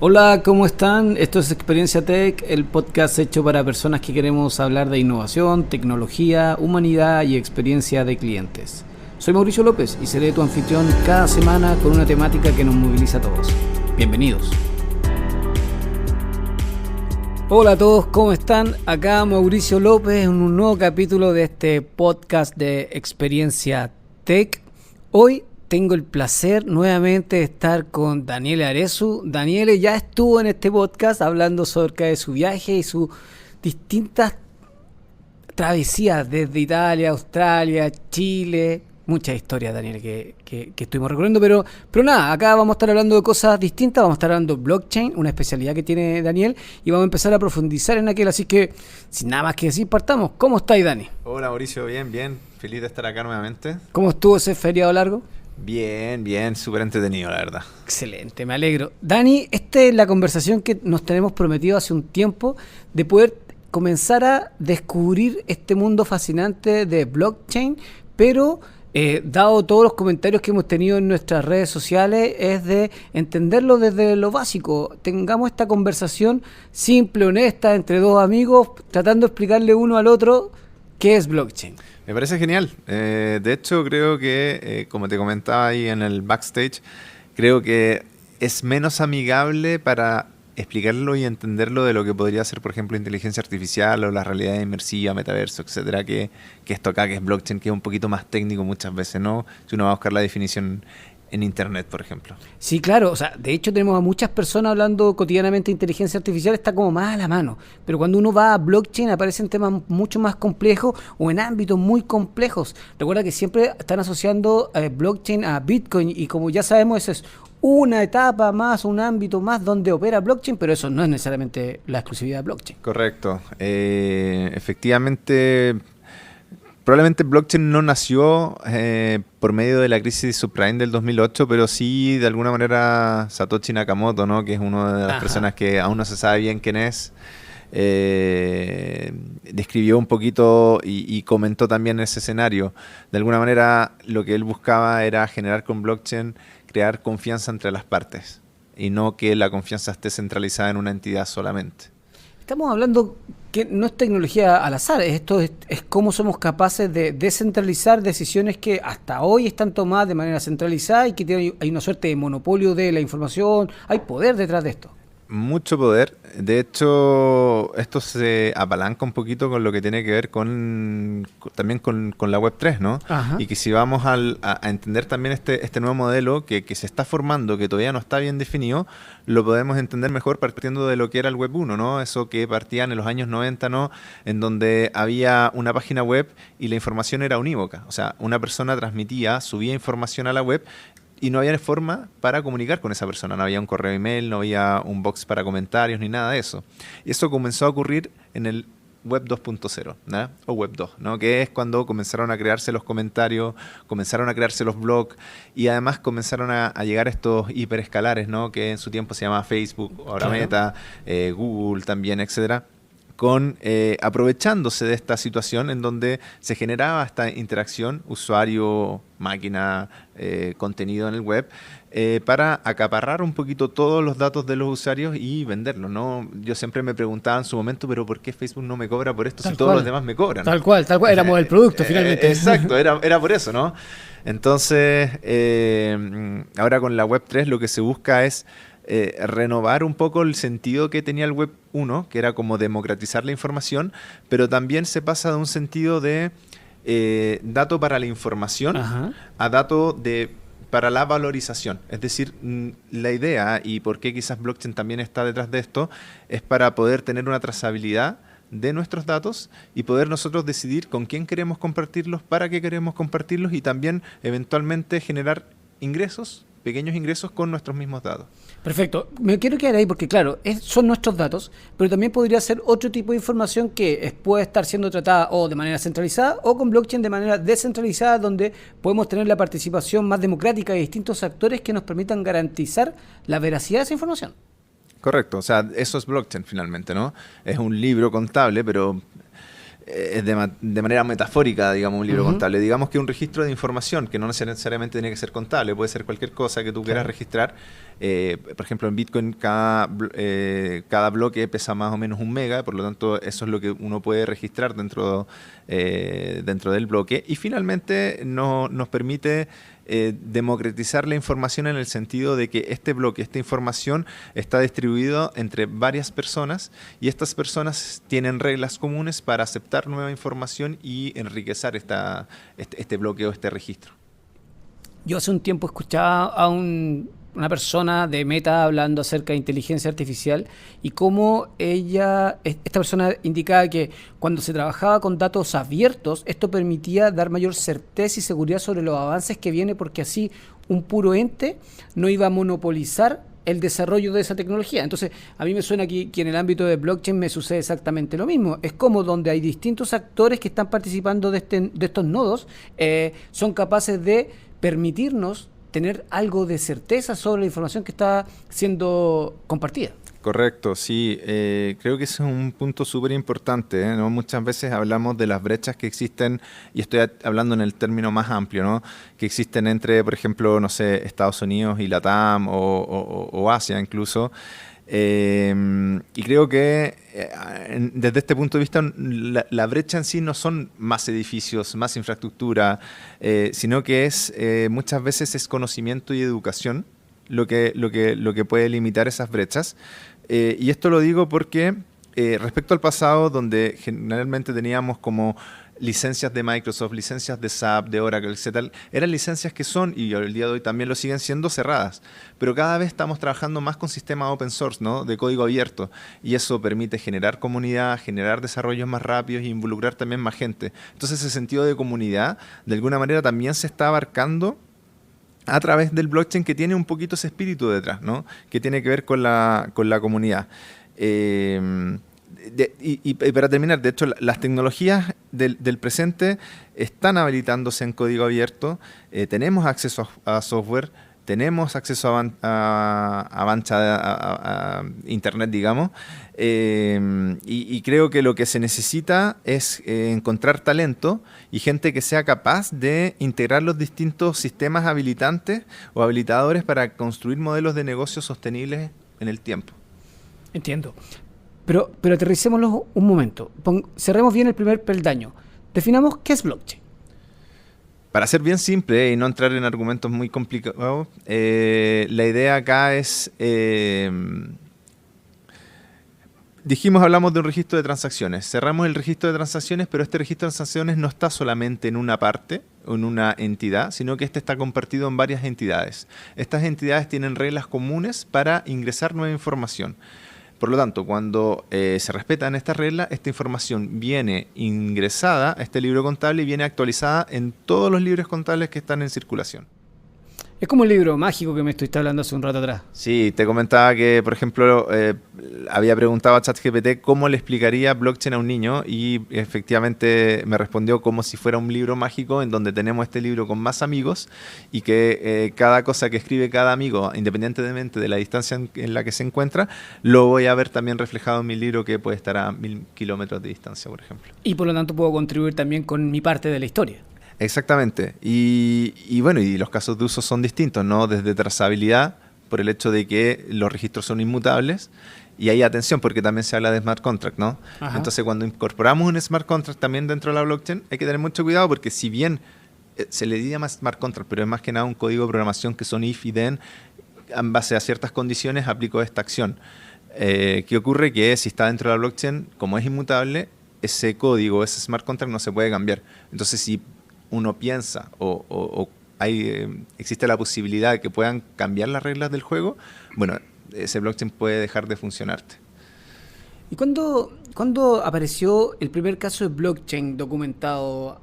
Hola, ¿cómo están? Esto es Experiencia Tech, el podcast hecho para personas que queremos hablar de innovación, tecnología, humanidad y experiencia de clientes. Soy Mauricio López y seré tu anfitrión cada semana con una temática que nos moviliza a todos. Bienvenidos. Hola a todos, ¿cómo están? Acá Mauricio López en un nuevo capítulo de este podcast de Experiencia Tech. Hoy tengo el placer nuevamente de estar con Daniele Arezu. Daniele ya estuvo en este podcast hablando acerca de su viaje y sus distintas travesías desde Italia, Australia, Chile. Muchas historias, Daniele, que estuvimos recorriendo, pero nada, acá vamos a estar hablando de cosas distintas. Vamos a estar hablando de blockchain, una especialidad que tiene Daniel, y vamos a empezar a profundizar en aquel. Así que, sin nada más que decir, partamos. ¿Cómo estáis, Dani? Hola, Mauricio, bien, feliz de estar acá nuevamente. ¿Cómo estuvo ese feriado largo? Bien, súper entretenido, la verdad. Excelente, me alegro. Dani, esta es la conversación que nos tenemos prometido hace un tiempo, de poder comenzar a descubrir este mundo fascinante de blockchain, pero dado todos los comentarios que hemos tenido en nuestras redes sociales, es de entenderlo desde lo básico. Tengamos esta conversación simple, honesta, entre dos amigos, tratando de explicarle uno al otro qué es blockchain. Me parece genial. De hecho, creo que, como te comentaba ahí en el backstage, creo que es menos amigable para explicarlo y entenderlo de lo que podría ser, por ejemplo, inteligencia artificial o la realidad inmersiva, metaverso, etcétera, que esto acá, que es blockchain, que es un poquito más técnico muchas veces, ¿no? Si uno va a buscar la definición en internet, por ejemplo. Sí, claro, o sea, de hecho tenemos a muchas personas hablando cotidianamente de inteligencia artificial, está como más a la mano, pero cuando uno va a blockchain aparecen temas mucho más complejos o en ámbitos muy complejos. Recuerda que siempre están asociando blockchain a Bitcoin y como ya sabemos eso es una etapa más, un ámbito más donde opera blockchain, pero eso no es necesariamente la exclusividad de blockchain. Correcto. Efectivamente, probablemente blockchain no nació por medio de la crisis subprime del 2008, pero sí de alguna manera Satoshi Nakamoto, ¿no? Que es una de las personas que aún no se sabe bien quién es, describió un poquito y comentó también ese escenario. De alguna manera lo que él buscaba era generar con blockchain, crear confianza entre las partes y no que la confianza esté centralizada en una entidad solamente. Estamos hablando que no es tecnología al azar, es cómo somos capaces de descentralizar decisiones que hasta hoy están tomadas de manera centralizada y que hay una suerte de monopolio de la información, hay poder detrás de esto. Mucho poder. De hecho, esto se apalanca un poquito con lo que tiene que ver también con la Web3, ¿no? Ajá. Y que si vamos a entender también este nuevo modelo que se está formando, que todavía no está bien definido, lo podemos entender mejor partiendo de lo que era el Web 1, ¿no? Eso que partía en los años 90, ¿no? En donde había una página web y la información era unívoca. O sea, una persona subía información a la web y no había forma para comunicar con esa persona. No había un correo email, no había un box para comentarios, ni nada de eso. Y eso comenzó a ocurrir en el Web 2.0, ¿no? O Web 2, ¿no? Que es cuando comenzaron a crearse los comentarios, comenzaron a crearse los blogs y además comenzaron a llegar estos hiperescalares, ¿no? Que en su tiempo se llamaba Facebook, ahora claro. Meta, Google también, etcétera. Aprovechándose de esta situación en donde se generaba esta interacción usuario-máquina, contenido en el web, para acaparrar un poquito todos los datos de los usuarios y venderlos, ¿no? Yo siempre me preguntaba en su momento, pero ¿por qué Facebook no me cobra por esto si todos los demás me cobran? Tal cual, éramos el producto finalmente. Exacto, era por eso, ¿no? Entonces, ahora con la Web 3 lo que se busca es renovar un poco el sentido que tenía el Web 1, que era como democratizar la información, pero también se pasa de un sentido de dato para la información Ajá. a dato para la valorización. Es decir, la idea y por qué quizás blockchain también está detrás de esto, es para poder tener una trazabilidad de nuestros datos y poder nosotros decidir con quién queremos compartirlos, para qué queremos compartirlos y también eventualmente generar ingresos, pequeños ingresos con nuestros mismos datos. Perfecto. Me quiero quedar ahí porque, claro, son nuestros datos, pero también podría ser otro tipo de información que puede estar siendo tratada o de manera centralizada o con blockchain de manera descentralizada, donde podemos tener la participación más democrática de distintos actores que nos permitan garantizar la veracidad de esa información. Correcto. O sea, eso es blockchain finalmente, ¿no? Es un libro contable, pero es de manera metafórica, digamos, un libro contable. Digamos que un registro de información, que no necesariamente tiene que ser contable, puede ser cualquier cosa que tú quieras registrar, Por ejemplo, en Bitcoin cada bloque pesa más o menos 1 mega, por lo tanto eso es lo que uno puede registrar dentro del bloque. Y finalmente nos permite democratizar la información en el sentido de que este bloque, esta información está distribuido entre varias personas y estas personas tienen reglas comunes para aceptar nueva información y enriquecer este bloque o este registro. Yo hace un tiempo escuchaba a una persona de Meta hablando acerca de inteligencia artificial y cómo esta persona indicaba que cuando se trabajaba con datos abiertos, esto permitía dar mayor certeza y seguridad sobre los avances que viene, porque así un puro ente no iba a monopolizar el desarrollo de esa tecnología. Entonces, a mí me suena que en el ámbito de blockchain me sucede exactamente lo mismo. Es como donde hay distintos actores que están participando de estos nodos, son capaces de permitirnos tener algo de certeza sobre la información que está siendo compartida. Correcto, sí. Creo que ese es un punto súper importante, ¿no? Muchas veces hablamos de las brechas que existen, y estoy hablando en el término más amplio, ¿no? Que existen entre, por ejemplo, no sé, Estados Unidos y LATAM o Asia incluso. Y creo que desde este punto de vista la brecha en sí no son más edificios, más infraestructura, sino que muchas veces es conocimiento y educación lo que puede limitar esas brechas. Y esto lo digo porque respecto al pasado, donde generalmente teníamos como licencias de Microsoft, licencias de SAP, de Oracle, etc., eran licencias que son, y el día de hoy también lo siguen siendo, cerradas. Pero cada vez estamos trabajando más con sistemas open source, ¿no? De código abierto. Y eso permite generar comunidad, generar desarrollos más rápidos e involucrar también más gente. Entonces ese sentido de comunidad, de alguna manera, también se está abarcando a través del blockchain, que tiene un poquito ese espíritu detrás, ¿no? Que tiene que ver con la comunidad. Y para terminar, de hecho, las tecnologías del presente están habilitándose en código abierto, tenemos acceso a software, tenemos acceso a Internet, digamos, y creo que lo que se necesita es encontrar talento y gente que sea capaz de integrar los distintos sistemas habilitantes o habilitadores para construir modelos de negocio sostenibles en el tiempo. Entiendo. Pero aterricémoslo un momento. Cerremos bien el primer peldaño. Definamos qué es blockchain. Para ser bien simple y no entrar en argumentos muy complicados, la idea acá es... hablamos de un registro de transacciones. Cerramos el registro de transacciones, pero este registro de transacciones no está solamente en una parte o en una entidad, sino que este está compartido en varias entidades. Estas entidades tienen reglas comunes para ingresar nueva información. Por lo tanto, cuando se respetan estas reglas, esta información viene ingresada a este libro contable y viene actualizada en todos los libros contables que están en circulación. Es como el libro mágico que me estuviste hablando hace un rato atrás. Sí, te comentaba que, por ejemplo, había preguntado a ChatGPT cómo le explicaría blockchain a un niño, y efectivamente me respondió como si fuera un libro mágico en donde tenemos este libro con más amigos, y que cada cosa que escribe cada amigo, independientemente de la distancia en la que se encuentra, lo voy a ver también reflejado en mi libro, que puede estar a 1000 kilómetros de distancia, por ejemplo. Y por lo tanto puedo contribuir también con mi parte de la historia. Exactamente. Y bueno, y los casos de uso son distintos, ¿no? Desde trazabilidad, por el hecho de que los registros son inmutables, y hay atención porque también se habla de smart contract, ¿no? Ajá. Entonces, cuando incorporamos un smart contract también dentro de la blockchain, hay que tener mucho cuidado, porque si bien se le llama smart contract, pero es más que nada un código de programación que son if y then, en base a ciertas condiciones aplico esta acción. ¿Qué ocurre? Que si está dentro de la blockchain, como es inmutable, ese código, ese smart contract no se puede cambiar. Entonces, si uno piensa existe la posibilidad de que puedan cambiar las reglas del juego, bueno, ese blockchain puede dejar de funcionarte. ¿Y cuándo apareció el primer caso de blockchain documentado,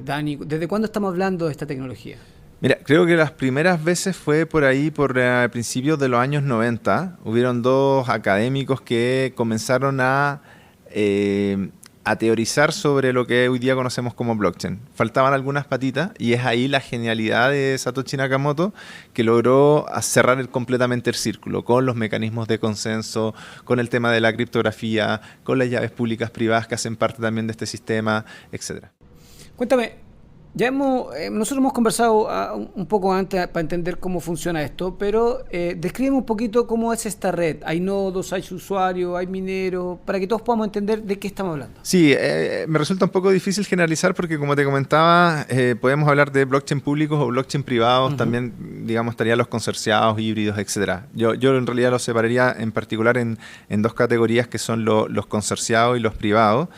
Dani? ¿Desde cuándo estamos hablando de esta tecnología? Mira, creo que las primeras veces fue por ahí, por principios de los años 90. Hubieron dos académicos que comenzaron a teorizar sobre lo que hoy día conocemos como blockchain. Faltaban algunas patitas, y es ahí la genialidad de Satoshi Nakamoto, que logró cerrar completamente el círculo con los mecanismos de consenso, con el tema de la criptografía, con las llaves públicas privadas que hacen parte también de este sistema, etc. Cuéntame, Nosotros hemos conversado un poco antes para entender cómo funciona esto, pero descríbeme un poquito cómo es esta red. Hay nodos, hay usuarios, hay mineros, para que todos podamos entender de qué estamos hablando. Sí, me resulta un poco difícil generalizar porque como te comentaba, podemos hablar de blockchain públicos o blockchain privados, también digamos estarían los consorciados, híbridos, etcétera. Yo en realidad los separaría en particular en dos categorías que son los consorciados y los privados.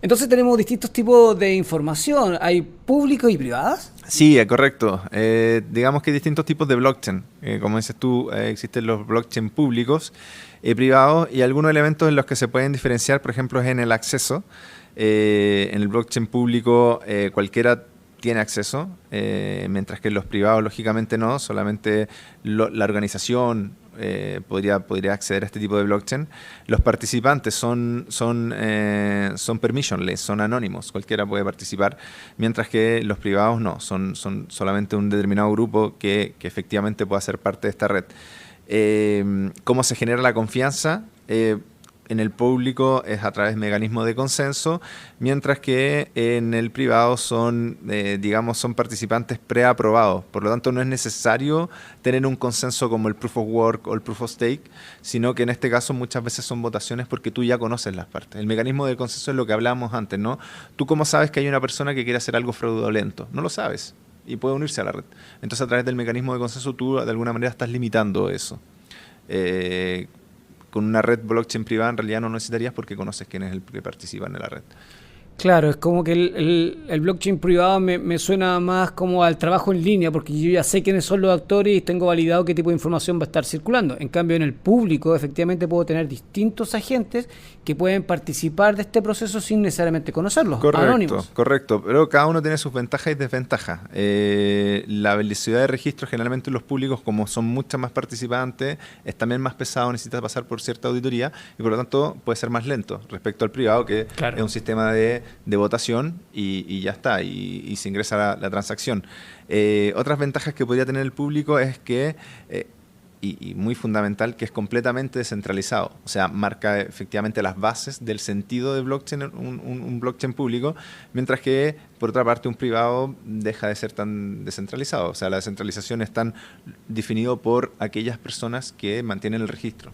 Entonces tenemos distintos tipos de información. ¿Hay públicos y privadas? Sí, correcto. Digamos que hay distintos tipos de blockchain. Como dices tú, existen los blockchain públicos y privados y algunos elementos en los que se pueden diferenciar, por ejemplo, es en el acceso. En el blockchain público cualquiera tiene acceso, mientras que en los privados lógicamente no, solamente la organización podría acceder a este tipo de blockchain. Los participantes son permissionless, son anónimos, cualquiera puede participar, mientras que los privados no, son solamente un determinado grupo que efectivamente pueda ser parte de esta red. ¿Cómo se genera la confianza? En el público es a través de mecanismos de consenso, mientras que en el privado son participantes preaprobados. Por lo tanto, no es necesario tener un consenso como el Proof of Work o el Proof of Stake, sino que en este caso muchas veces son votaciones porque tú ya conoces las partes. El mecanismo de consenso es lo que hablábamos antes, ¿no? ¿Tú cómo sabes que hay una persona que quiere hacer algo fraudulento? No lo sabes y puede unirse a la red. Entonces, a través del mecanismo de consenso tú de alguna manera estás limitando eso. Con una red blockchain privada en realidad no necesitarías porque conoces quién es el que participa en la red. Claro, es como que el blockchain privado me suena más como al trabajo en línea, porque yo ya sé quiénes son los actores y tengo validado qué tipo de información va a estar circulando. En cambio, en el público, efectivamente, puedo tener distintos agentes que pueden participar de este proceso sin necesariamente conocerlos, anónimos. Correcto, pero cada uno tiene sus ventajas y desventajas. La velocidad de registro, generalmente en los públicos, como son muchas más participantes, es también más pesado, necesitas pasar por cierta auditoría y por lo tanto puede ser más lento respecto al privado, que es un sistema de votación y ya está, y se ingresa la transacción. Otras ventajas que podría tener el público es que, y muy fundamental, que es completamente descentralizado, o sea, marca efectivamente las bases del sentido de blockchain, un blockchain público, mientras que, por otra parte, un privado deja de ser tan descentralizado, o sea, la descentralización es tan definido por aquellas personas que mantienen el registro.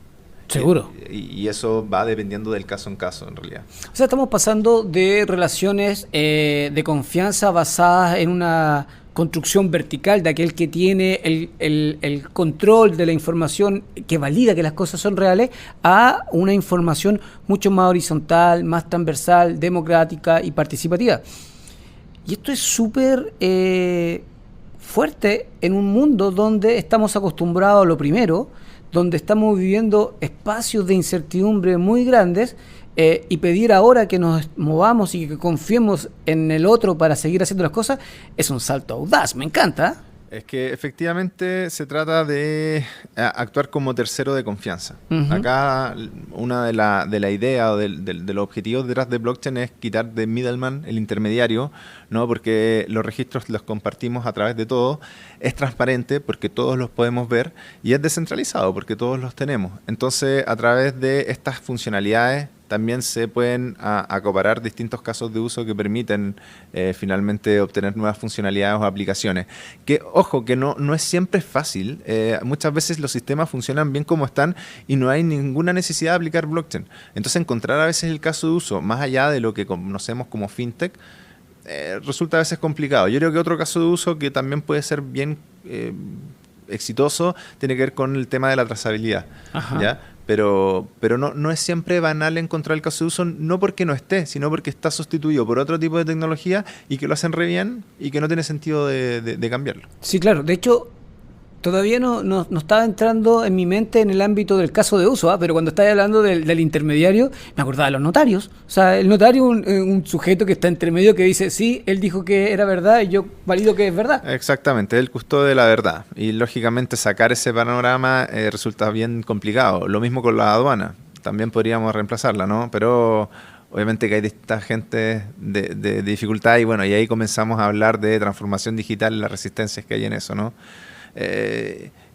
Seguro. Y eso va dependiendo del caso en caso, en realidad. O sea, estamos pasando de relaciones de confianza basadas en una construcción vertical de aquel que tiene el control de la información que valida que las cosas son reales, a una información mucho más horizontal, más transversal, democrática y participativa. Y esto es súper fuerte en un mundo donde estamos acostumbrados a lo primero, donde estamos viviendo espacios de incertidumbre muy grandes, y pedir ahora que nos movamos y que confiemos en el otro para seguir haciendo las cosas es un salto audaz. Me encanta. Es que efectivamente se trata de actuar como tercero de confianza. Acá una de la idea o de los objetivos detrás de blockchain es quitar de middleman, el intermediario, ¿no? Porque los registros los compartimos a través de todo, es transparente porque todos los podemos ver y es descentralizado porque todos los tenemos. Entonces, a través de estas funcionalidades también se pueden acoparar distintos casos de uso que permiten finalmente obtener nuevas funcionalidades o aplicaciones. Que, ojo, que no es siempre fácil. Muchas veces los sistemas funcionan bien como están y no hay ninguna necesidad de aplicar blockchain. Entonces, encontrar a veces el caso de uso, más allá de lo que conocemos como fintech, resulta a veces complicado. Yo creo que otro caso de uso que también puede ser bien exitoso tiene que ver con el tema de la trazabilidad. ¿Ya? Pero no es siempre banal encontrar el caso de uso, no porque no esté, sino porque está sustituido por otro tipo de tecnología y que lo hacen re bien y que no tiene sentido de cambiarlo. Sí, claro. De hecho, todavía no estaba entrando en mi mente en el ámbito del caso de uso, pero cuando estaba hablando del intermediario, me acordaba de los notarios. O sea, el notario un sujeto que está entre medio que dice, sí, él dijo que era verdad y yo valido que es verdad. Exactamente, el custodio de la verdad. Y lógicamente sacar ese panorama resulta bien complicado. Lo mismo con la aduana. También podríamos reemplazarla, ¿no? Pero obviamente que hay distintas agentes de dificultad y bueno, y ahí comenzamos a hablar de transformación digital y las resistencias que hay en eso, ¿no?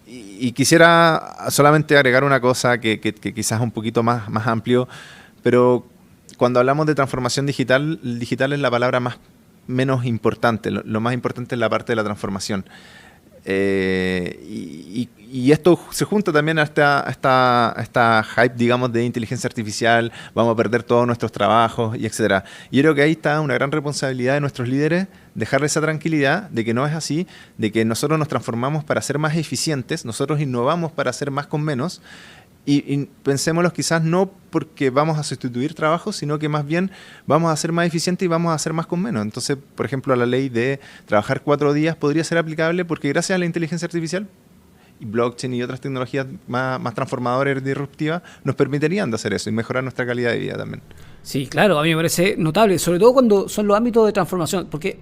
Y quisiera solamente agregar una cosa que quizás es un poquito más amplio, pero cuando hablamos de transformación digital es la palabra más menos importante. Lo más importante es la parte de la transformación. Y esto se junta también a esta hype, digamos, de inteligencia artificial, vamos a perder todos nuestros trabajos, y etcétera. Y yo creo que ahí está una gran responsabilidad de nuestros líderes, dejarle esa tranquilidad de que no es así, de que nosotros nos transformamos para ser más eficientes, nosotros innovamos para hacer más con menos, y pensémoslo quizás no porque vamos a sustituir trabajos, sino que más bien vamos a ser más eficientes y vamos a hacer más con menos. Entonces, por ejemplo, la ley de trabajar 4 días podría ser aplicable porque gracias a la inteligencia artificial y blockchain y otras tecnologías más transformadoras y disruptivas nos permitirían de hacer eso y mejorar nuestra calidad de vida también. Sí, claro, a mí me parece notable, sobre todo cuando son los ámbitos de transformación, porque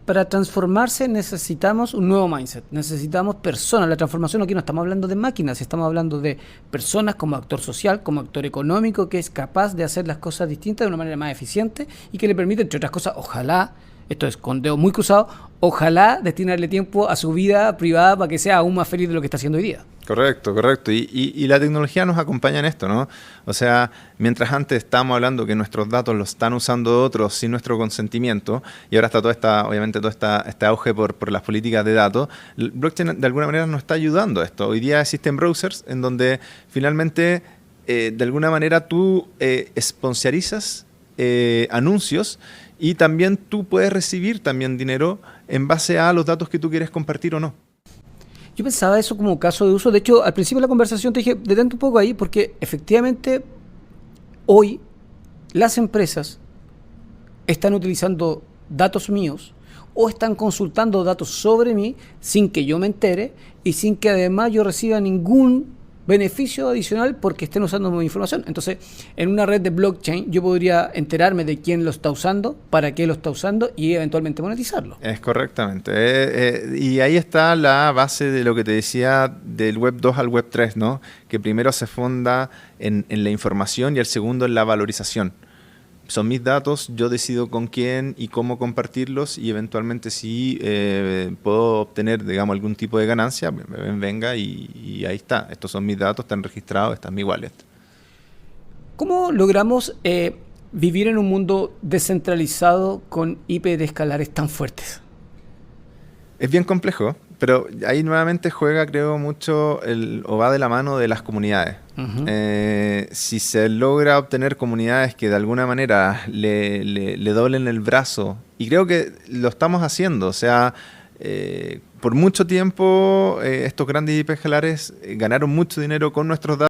para transformarse necesitamos un nuevo mindset, necesitamos personas. La transformación aquí no estamos hablando de máquinas, estamos hablando de personas como actor social, como actor económico, que es capaz de hacer las cosas distintas de una manera más eficiente y que le permite, entre otras cosas, ojalá, esto es con dedo muy cruzado, ojalá destinarle tiempo a su vida privada para que sea aún más feliz de lo que está haciendo hoy día. Correcto, correcto. Y la tecnología nos acompaña en esto, ¿no? O sea, mientras antes estábamos hablando que nuestros datos los están usando otros sin nuestro consentimiento, y ahora está obviamente todo este auge por las políticas de datos, el blockchain de alguna manera nos está ayudando a esto. Hoy día existen browsers en donde finalmente, de alguna manera, tú sponsorizas anuncios y también tú puedes recibir también dinero en base a los datos que tú quieres compartir o no. Yo pensaba eso como caso de uso. De hecho, al principio de la conversación te dije, detente un poco ahí, porque efectivamente hoy las empresas están utilizando datos míos o están consultando datos sobre mí sin que yo me entere y sin que además yo reciba ningún beneficio adicional porque estén usando mi información. Entonces, en una red de blockchain yo podría enterarme de quién lo está usando, para qué lo está usando y eventualmente monetizarlo. Es correctamente. Y ahí está la base de lo que te decía del Web 2 al Web 3, ¿no? Que primero se funda en la información y el segundo en la valorización. Son mis datos, yo decido con quién y cómo compartirlos y eventualmente si puedo obtener, digamos, algún tipo de ganancia, venga y ahí está. Estos son mis datos, están registrados, esta es mi wallet. ¿Cómo logramos vivir en un mundo descentralizado con IP de escalares tan fuertes? Es bien complejo, pero ahí nuevamente juega, creo, mucho o va de la mano de las comunidades. Uh-huh. Si se logra obtener comunidades que de alguna manera le doblen el brazo, y creo que lo estamos haciendo, o sea, por mucho tiempo estos grandes IP escalares ganaron mucho dinero con nuestros datos.